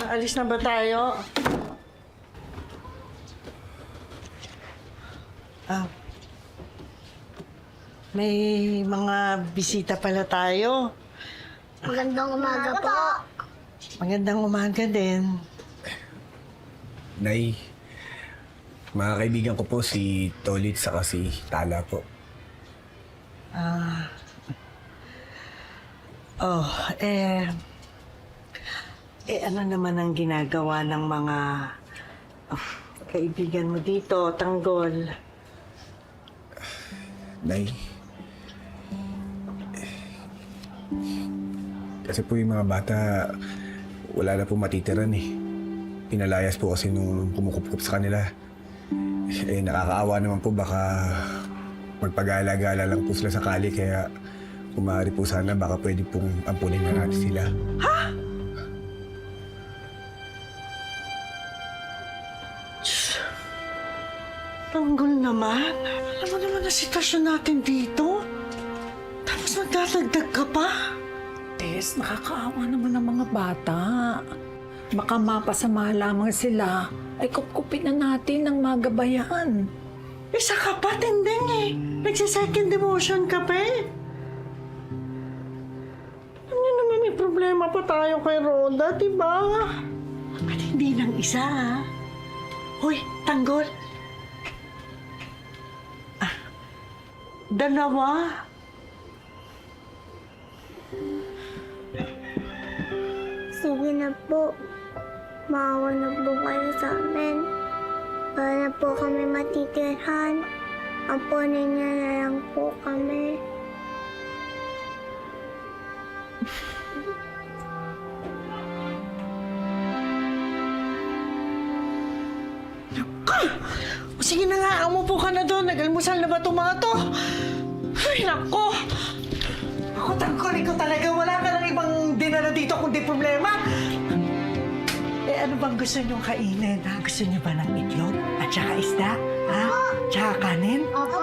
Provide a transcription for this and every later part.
Alis na ba tayo? May mga bisita pala tayo. Magandang umaga po. Magandang umaga din. Nay, mga kaibigan ko po si Tolit saka si Tala po. Ano naman ang ginagawa ng mga kaibigan mo dito, Tanggol? Nay, kasi po yung mga bata, wala na po matitiran eh. Pinalayas po kasi nung kumukup sa kanila. Nakakaawa naman po, baka magpagala-gala lang po sila sa kali, kaya kung maaari po sana, baka pwede pong ampunin na natin sila. Tanggol naman? Alam mo naman ang sitwasyon natin dito. Tapos magdadagdag ka pa? Tess, nakakaawa naman ang mga bata. Baka mapasama lamang sila, ay kupkupin na natin ang magabayan. Isa ka pa, tinding eh. Nagsa-second demotion ka pa eh. Ano naman may problema pa tayo kay Rhoda, diba? At hindi lang isa, ha? Hoy, Tanggol. Dalawa. Sige na po. Maawa na po kayo sa amin. Wala na po kami matitirhan. Ampunin niya na lang po kami. Sige na nga, umupo ka na doon. Nag-almusal na ba itong mga to? Ay, nako! Ako, Tanggol, ikaw talaga. Wala ka ng ibang dinala dito kundi problema. Ano bang gusto niyong kainin? Ha? Gusto niyo ba ng itlog? At saka isda? Ha? Tsaka kanin? Opo.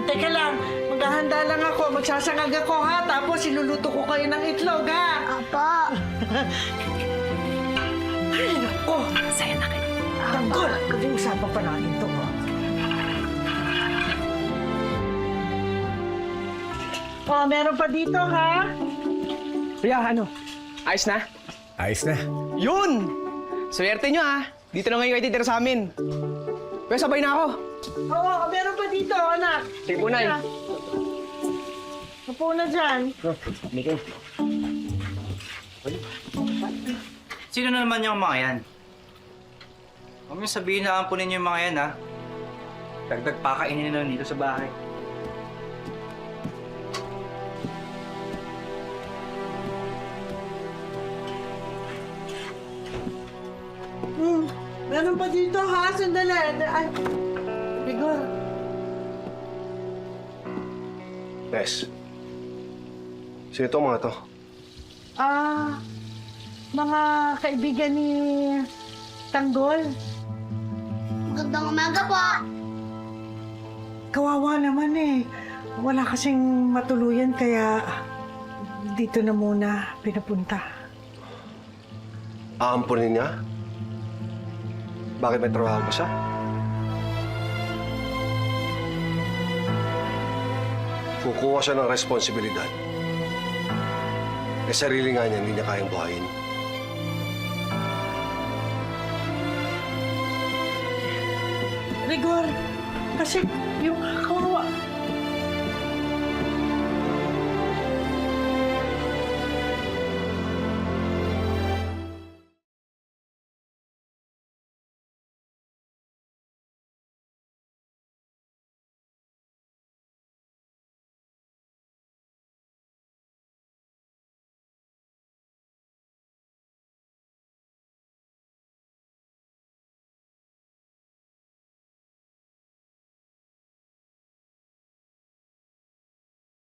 Teka lang, maghahanda lang ako. Magsasangag ako, ha? Tapos iluluto ko kayo ng itlog, ha? Opo. Ay, nako! Saya na kayo. Tanggol! Pag-uusapan pa natin ito, ha? Oh, meron pa dito, ha? Kuya, ano? Ayos na? Ayos na. Yun! Swerte nyo ah! Dito na ngayon kayo titira sa amin. Kuya, sabay na ako. Oo, meron pa dito, anak. Sige po, Nay. Upo na dyan. Sino na naman yung mga yan? Huwag niyo sabihin na ampunin niyo yung mga yan, ha? Dagdag pakainin na dito sa bahay. Meron pa dito, ha? Sandali. Ay, Igor. Tess, sino itong mga to? Mga kaibigan ni Tanggol. Magandang umaga po. Kawawa naman eh. Wala kasing matuluyan kaya dito na muna pinapunta. Aampunin niya? Bakit may trabaho pa siya? Kukuha siya ng responsibilidad. Eh, sarili nga niya, hindi niya kayang buhayin. Rigor, kasi yung